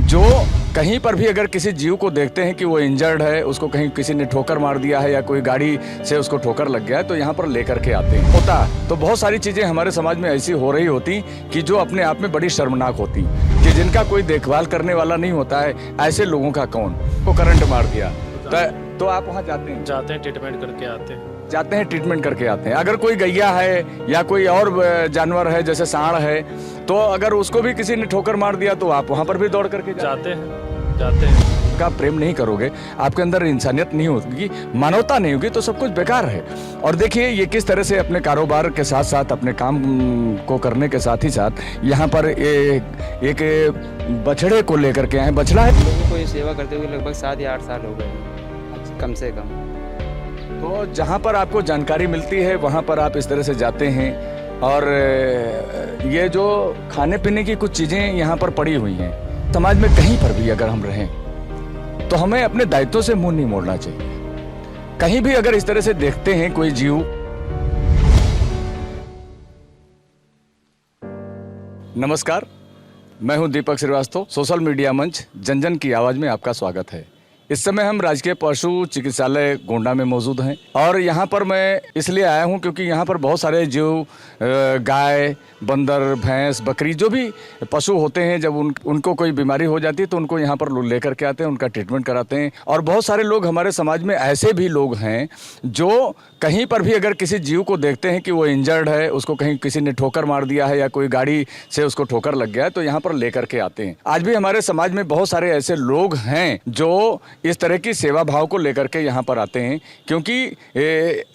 जो कहीं पर भी अगर किसी जीव को देखते हैं कि वो इंजर्ड है, उसको कहीं किसी ने ठोकर मार दिया है या कोई गाड़ी से उसको ठोकर लग गया है, तो यहाँ पर लेकर के आते हैं। होता तो बहुत सारी चीज़ें हमारे समाज में ऐसी हो रही होती कि जो अपने आप में बड़ी शर्मनाक होती, कि जिनका कोई देखभाल करने वाला नहीं होता है। ऐसे लोगों का कौन को करंट मार दिया तो आप वहाँ जाते हैं ट्रीटमेंट करके आते हैं। अगर कोई गैया है या कोई और जानवर है जैसे सांड है, तो अगर उसको भी किसी ने ठोकर मार दिया तो आप वहाँ पर भी दौड़ करके जाते हैं। का प्रेम नहीं करोगे, आपके अंदर इंसानियत नहीं होगी, मानवता नहीं होगी, तो सब कुछ बेकार है। और देखिए ये किस तरह से अपने कारोबार के साथ साथ अपने काम को करने के साथ ही साथ यहाँ पर एक बछड़े को लेकर के आए। बछड़ा है, लोगों को ये सेवा करते हुए लगभग 7 या 8 साल हो गए कम से कम। तो जहाँ पर आपको जानकारी मिलती है वहाँ पर आप इस तरह से जाते हैं, और ये जो खाने पीने की कुछ चीज़ें यहाँ पर पड़ी हुई हैं। समाज में कहीं पर भी अगर हम रहें तो हमें अपने दायित्वों से मुंह नहीं मोड़ना चाहिए। कहीं भी अगर इस तरह से देखते हैं कोई जीव, नमस्कार, मैं हूं दीपक श्रीवास्तव। सोशल मीडिया मंच जन जन की आवाज़ में आपका स्वागत है। इस समय हम राजकीय पशु चिकित्सालय गोंडा में मौजूद हैं, और यहाँ पर मैं इसलिए आया हूँ क्योंकि यहाँ पर बहुत सारे जीव, गाय, बंदर, भैंस, बकरी, जो भी पशु होते हैं, जब उनको कोई बीमारी हो जाती है तो उनको यहाँ पर लेकर के आते हैं, उनका ट्रीटमेंट कराते हैं। और बहुत सारे लोग हमारे समाज में ऐसे भी लोग हैं जो कहीं पर भी अगर किसी जीव को देखते हैं कि वो इंजर्ड है, उसको कहीं किसी ने ठोकर मार दिया है या कोई गाड़ी से उसको ठोकर लग गया है, तो यहाँ पर लेकर के आते हैं। आज भी हमारे समाज में बहुत सारे ऐसे लोग हैं जो इस तरह की सेवा भाव को लेकर के यहाँ पर आते हैं, क्योंकि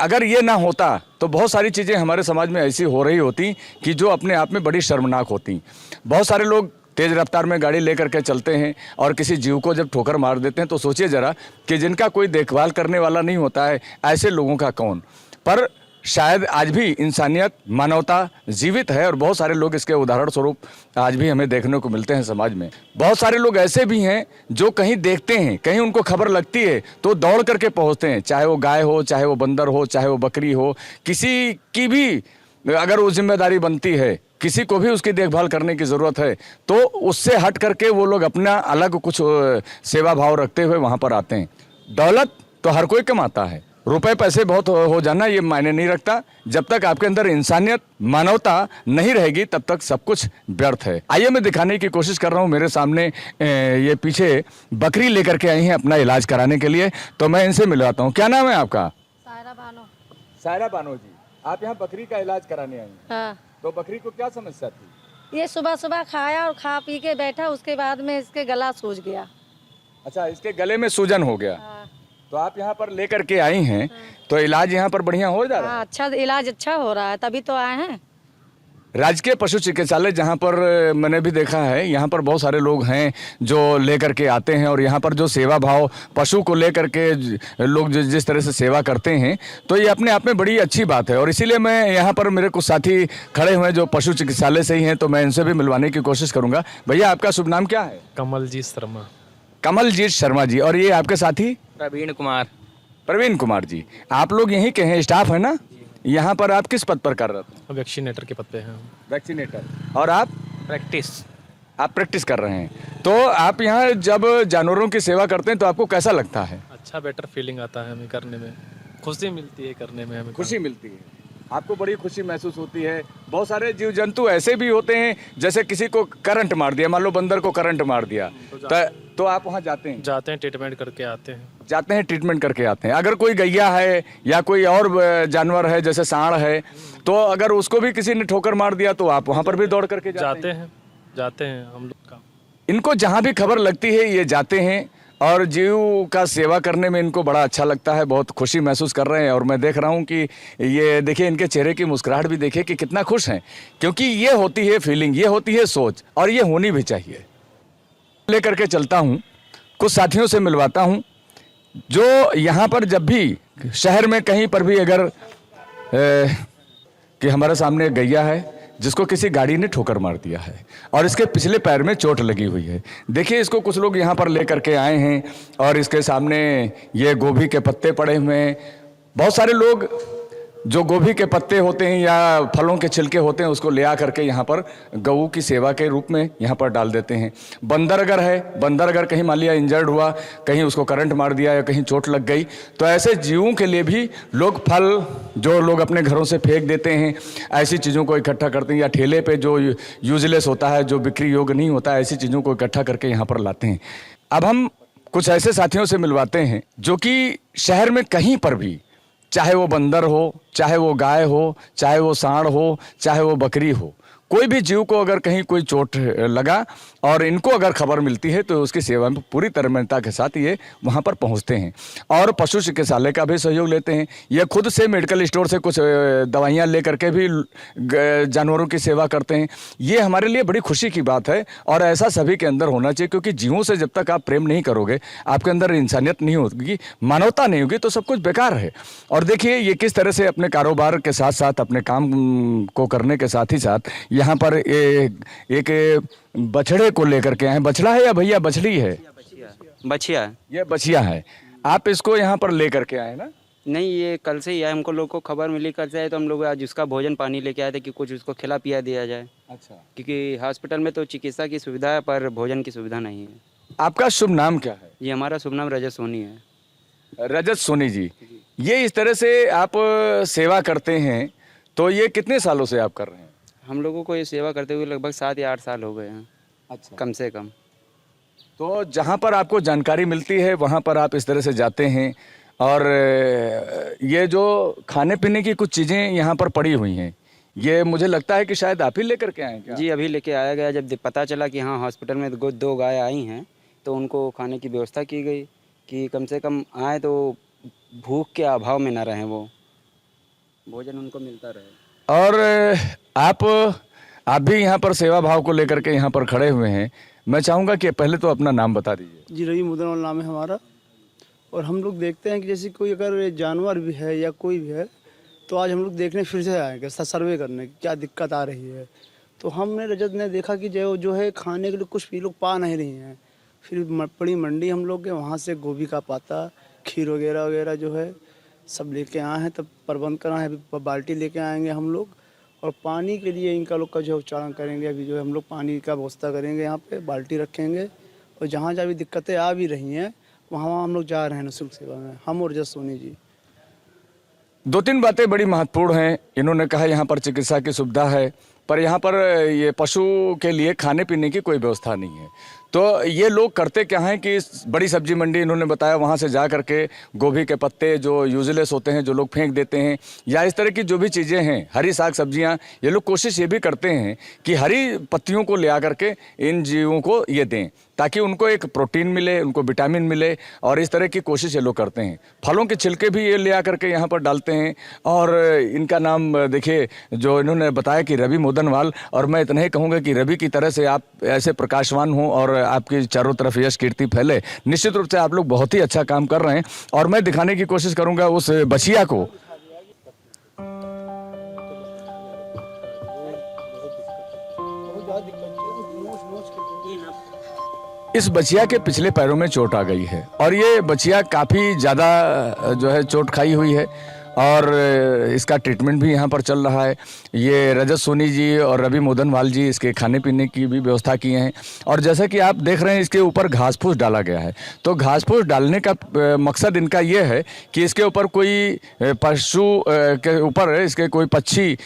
अगर ये ना होता तो बहुत सारी चीज़ें हमारे समाज में ऐसी हो रही होती कि जो अपने आप में बड़ी शर्मनाक होती। बहुत सारे लोग तेज़ रफ्तार में गाड़ी लेकर के चलते हैं और किसी जीव को जब ठोकर मार देते हैं, तो सोचिए ज़रा कि जिनका कोई देखभाल करने वाला नहीं होता है, ऐसे लोगों का कौन। पर शायद आज भी इंसानियत, मानवता जीवित है, और बहुत सारे लोग इसके उदाहरण स्वरूप आज भी हमें देखने को मिलते हैं समाज में। बहुत सारे लोग ऐसे भी हैं जो कहीं देखते हैं, कहीं उनको खबर लगती है तो दौड़ करके पहुंचते हैं, चाहे वो गाय हो, चाहे वो बंदर हो, चाहे वो बकरी हो, किसी की भी अगर वो जिम्मेदारी बनती है, किसी को भी उसकी देखभाल करने की ज़रूरत है, तो उससे हट करके वो लोग अपना अलग कुछ सेवा भाव रखते हुए वहाँ पर आते हैं। दौलत तो हर कोई कमाता है, रुपए पैसे बहुत हो जाना ये मायने नहीं रखता। जब तक आपके अंदर इंसानियत, मानवता नहीं रहेगी, तब तक सब कुछ व्यर्थ है। आइए मैं दिखाने की कोशिश कर रहा हूँ। मेरे सामने ये पीछे बकरी लेकर के आई हैं अपना इलाज कराने के लिए, तो मैं इनसे मिलवाता हूँ। क्या नाम है आपका? सायरा बानो जी, आप यहाँ बकरी का इलाज कराने आई? हाँ। तो बकरी को क्या समस्या थी? ये सुबह सुबह खाया और खा पी के बैठा, उसके बाद में इसके गला सूज गया। अच्छा, इसके गले में सूजन हो गया। हाँ। तो आप यहाँ पर लेकर के आई हैं, तो इलाज यहाँ पर बढ़िया हो जा रहा है? हाँ, अच्छा इलाज अच्छा हो रहा है, तभी तो आए हैं। राजकीय पशु चिकित्सालय जहाँ पर मैंने भी देखा है, यहाँ पर बहुत सारे लोग हैं जो लेकर के आते हैं, और यहाँ पर जो सेवा भाव पशु को लेकर के लोग जिस तरह से सेवा करते हैं, तो ये अपने आप में बड़ी अच्छी बात है। और इसीलिए मैं यहाँ पर, मेरे कुछ साथी खड़े हुए हैं जो पशु चिकित्सालय से ही हैं, तो मैं इनसे भी मिलवाने की कोशिश करूँगा। भैया, आपका शुभ नाम क्या है? कमलजीत शर्मा। कमलजीत शर्मा जी। और ये आपके साथी? प्रवीण कुमार जी। आप लोग यहीं के हैं, स्टाफ है ना? यहाँ पर आप किस पद पर कर रहे थे? वैक्सीनेटर के पद पे हैं। वैक्सीनेटर। और आप? प्रैक्टिस। आप प्रैक्टिस कर रहे हैं। तो आप यहाँ जब जानवरों की सेवा करते हैं तो आपको कैसा लगता है? अच्छा, बेटर फीलिंग आता है हमें करने में, खुशी मिलती है करने में, हमें खुशी मिलती है। आपको बड़ी खुशी महसूस होती है। बहुत सारे जीव जंतु ऐसे भी होते हैं, जैसे किसी को करंट मार दिया, मान लो बंदर को करंट मार दिया, तो आप वहाँ जाते हैं? ट्रीटमेंट करके आते हैं। अगर कोई गैया है या कोई और जानवर है जैसे सांड है, तो अगर उसको भी किसी ने ठोकर मार दिया तो आप वहाँ पर भी दौड़ करके जाते हैं हम लोग का। इनको जहाँ भी खबर लगती है ये जाते हैं, और जीव का सेवा करने में इनको बड़ा अच्छा लगता है, बहुत खुशी महसूस कर रहे हैं। और मैं देख रहा हूँ कि ये देखिए, इनके चेहरे की मुस्कुराहट भी देखिए कि कितना खुश हैं, क्योंकि ये होती है फीलिंग, ये होती है सोच, और ये होनी भी चाहिए। लेकर के चलता हूँ, कुछ साथियों से मिलवाता हूँ जो यहाँ पर जब भी शहर में कहीं पर भी अगर कि हमारे सामने गैया है जिसको किसी गाड़ी ने ठोकर मार दिया है, और इसके पिछले पैर में चोट लगी हुई है। देखिए, इसको कुछ लोग यहाँ पर लेकर के आए हैं, और इसके सामने ये गोभी के पत्ते पड़े हुए हैं। बहुत सारे लोग जो गोभी के पत्ते होते हैं या फलों के छिलके होते हैं उसको ले आ करके यहाँ पर गऊ की सेवा के रूप में यहाँ पर डाल देते हैं। बंदर अगर है, बंदर अगर कहीं मान लिया इंजर्ड हुआ, कहीं उसको करंट मार दिया या कहीं चोट लग गई, तो ऐसे जीवों के लिए भी लोग फल जो लोग अपने घरों से फेंक देते हैं, ऐसी चीज़ों को इकट्ठा करते हैं, या ठेले पे जो यूजलेस होता है, जो बिक्री योग्य नहीं होता है, ऐसी चीज़ों को इकट्ठा करके यहाँ पर लाते हैं। अब हम कुछ ऐसे साथियों से मिलवाते हैं जो कि शहर में कहीं पर भी, चाहे वो बंदर हो, चाहे वो गाय हो, चाहे वो सांड हो, चाहे वो बकरी हो, कोई भी जीव को अगर कहीं कोई चोट लगा और इनको अगर खबर मिलती है तो उसकी सेवा में पूरी तन्मयता के साथ ये वहाँ पर पहुँचते हैं और पशु चिकित्सालय का भी सहयोग लेते हैं। ये खुद से मेडिकल स्टोर से कुछ दवाइयाँ ले करके भी जानवरों की सेवा करते हैं। ये हमारे लिए बड़ी खुशी की बात है और ऐसा सभी के अंदर होना चाहिए, क्योंकि जीवों से जब तक आप प्रेम नहीं करोगे, आपके अंदर इंसानियत नहीं होगी, मानवता नहीं होगी, तो सब कुछ बेकार है। और देखिए ये किस तरह से अपने कारोबार के साथ साथ, अपने काम को करने के साथ ही साथ यहाँ पर एक बछड़े को लेकर के आए। बछड़ा है या भैया बछड़ी है? बछिया। ये बछिया है। आप इसको यहाँ पर लेकर के आए ना? नहीं, ये कल से ही आए, हमको लोग को खबर मिली कल से आए, तो हम लोग आज उसका भोजन पानी लेके आए थे कि कुछ उसको खिला पिया दिया जाए। अच्छा। क्योंकि हॉस्पिटल में तो चिकित्सा की सुविधा है पर भोजन की सुविधा नहीं है। आपका शुभ नाम क्या है? ये हमारा शुभ नाम रजत सोनी है। रजत सोनी जी, ये इस तरह से आप सेवा करते हैं, तो ये कितने सालों से आप कर रहे हैं? हम लोगों को ये सेवा करते हुए लगभग 7 या 8 साल हो गए हैं। अच्छा। कम से कम। तो जहाँ पर आपको जानकारी मिलती है वहाँ पर आप इस तरह से जाते हैं, और ये जो खाने पीने की कुछ चीज़ें यहाँ पर पड़ी हुई हैं, ये मुझे लगता है कि शायद आप ही लेकर के आए क्या? जी, अभी लेके आया गया। जब पता चला कि हाँ हॉस्पिटल में 2 गाय आई हैं, तो उनको खाने की व्यवस्था की गई कि कम से कम आए तो भूख के अभाव में ना रहें, वो भोजन उनको मिलता रहे। और आप भी यहाँ पर सेवा भाव को लेकर के यहाँ पर खड़े हुए हैं। मैं चाहूँगा कि पहले तो अपना नाम बता दीजिए। जी, रवि मुदन नाम है हमारा। और हम लोग देखते हैं कि जैसे कोई अगर जानवर भी है या कोई भी है, तो आज हम लोग देखने फिर से आएंगे सर्वे करने की क्या दिक्कत आ रही है। तो हमने रजत ने देखा कि जो है खाने के लिए कुछ भी लोग पा नहीं रही हैं। फिर बड़ी मंडी हम लोग के, वहाँ से गोभी का पाता, खीर वगैरह वगैरह जो है सब लेके आए हैं। तब प्रबंध करा है, अभी बाल्टी लेके आएंगे हम लोग, और पानी के लिए इनका लोग का जो उच्चारण करेंगे। अभी जो है हम लोग पानी का व्यवस्था करेंगे, यहाँ पे बाल्टी रखेंगे, और जहाँ जहाँ भी दिक्कतें आ भी रही हैं वहाँ हम लोग जा रहे हैं निःशुल्क सेवा में, हम और रजत सोनी जी। 2-3 बातें बड़ी महत्वपूर्ण हैं। इन्होंने कहा यहाँ पर चिकित्सा की सुविधा है, पर यहाँ पर ये पशु के लिए खाने पीने की कोई व्यवस्था नहीं है। तो ये लोग करते क्या हैं कि बड़ी सब्जी मंडी इन्होंने बताया, वहाँ से जा करके गोभी के पत्ते जो यूजलेस होते हैं, जो लोग फेंक देते हैं, या इस तरह की जो भी चीज़ें हैं, हरी साग सब्जियाँ, ये लोग कोशिश ये भी करते हैं कि हरी पत्तियों को ले आ करके इन जीवों को ये दें, ताकि उनको एक प्रोटीन मिले, उनको विटामिन मिले, और इस तरह की कोशिश ये लोग करते हैं। फलों के छिलके भी ये ले आ करके यहाँ पर डालते हैं। और इनका नाम देखिए, जो इन्होंने बताया कि रवि मोदनवाल, और मैं इतना ही कहूँगा कि रवि की तरह से आप ऐसे प्रकाशवान हों और आपकी चारों तरफ यश कीर्ति फैले। निश्चित रूप से आप लोग बहुत ही अच्छा काम कर रहे हैं, और मैं दिखाने की कोशिश करूँगा उस बछिया को। इस बछिया के पिछले पैरों में चोट आ गई है, और ये बछिया काफ़ी ज़्यादा जो है चोट खाई हुई है, और इसका ट्रीटमेंट भी यहाँ पर चल रहा है। ये रजत सोनी जी और रवि मोदनवाल जी इसके खाने पीने की भी व्यवस्था किए हैं। और जैसा कि आप देख रहे हैं, इसके ऊपर घास फूस डाला गया है। तो घास फूस डालने का मकसद इनका ये है कि इसके ऊपर कोई पशु के ऊपर इसके कोई पक्षी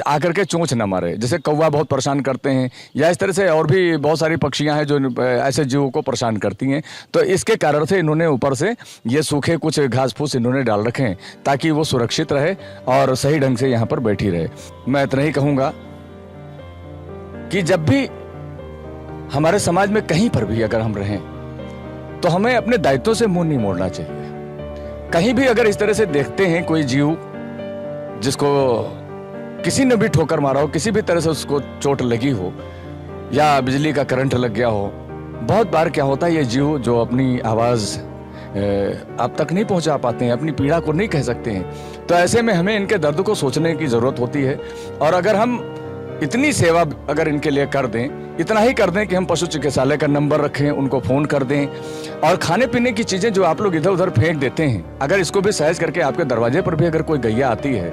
आकर के चोंच न मारे। जैसे कौवा बहुत परेशान करते हैं, या इस तरह से और भी बहुत सारी पक्षियाँ हैं जो ऐसे जीवों को परेशान करती हैं। तो इसके कारण से इन्होंने ऊपर से ये सूखे कुछ घास फूस इन्होंने डाल रखे हैं, ताकि वो सुरक्षित रहे और सही ढंग से यहाँ पर बैठी रहे। मैं इतना ही कहूँगा कि जब भी हमारे समाज में कहीं पर भी अगर हम रहें, तो हमें अपने दायित्वों से मुंह नहीं मोड़ना चाहिए। कहीं भी अगर इस तरह से देखते हैं कोई जीव जिसको किसी ने भी ठोकर मारा हो, किसी भी तरह से उसको चोट लगी हो, या बिजली का करंट लग गया हो, बहुत बार क्या होता है, ये जीव जो अपनी आवाज़ आप तक नहीं पहुंचा पाते हैं, अपनी पीड़ा को नहीं कह सकते हैं। तो ऐसे में हमें इनके दर्द को सोचने की ज़रूरत होती है। और अगर हम इतनी सेवा अगर इनके लिए कर दें, इतना ही कर दें कि हम पशु चिकित्सालय का नंबर रखें, उनको फ़ोन कर दें, और खाने पीने की चीज़ें जो आप लोग इधर उधर फेंक देते हैं, अगर इसको भी सहज करके आपके दरवाजे पर भी अगर कोई गैया आती है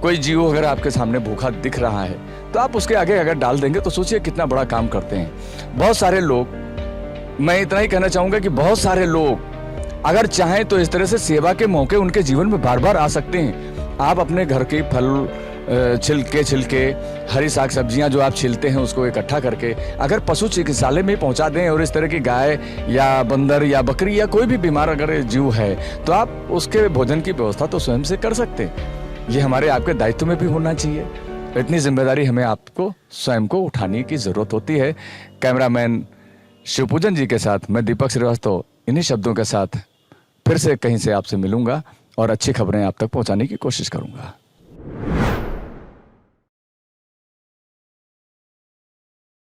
कोई जीव अगर आपके सामने भूखा दिख रहा है तो आप उसके आगे अगर डाल देंगे तो सोचिए कितना बड़ा काम करते हैं। बहुत सारे लोग, मैं इतना ही कहना चाहूंगा कि बहुत सारे लोग अगर चाहें तो इस तरह से सेवा के मौके उनके जीवन में बार बार आ सकते हैं। आप अपने घर के फल छिलके हरी साग सब्जियां जो आप छिलते हैं उसको इकट्ठा करके अगर पशु चिकित्सालय में पहुंचा दें और इस तरह की गाय या बंदर या बकरी या कोई भी बीमार अगर जीव है तो आप उसके भोजन की व्यवस्था तो स्वयं से कर सकते हैं। ये हमारे आपके दायित्व में भी होना चाहिए। इतनी जिम्मेदारी हमें आपको स्वयं को उठाने की जरूरत होती है। कैमरामैन शिवपूजन जी के साथ मैं दीपक श्रीवास्तव इन्हीं शब्दों के साथ फिर से कहीं से आपसे मिलूंगा और अच्छी खबरें आप तक पहुंचाने की कोशिश करूंगा।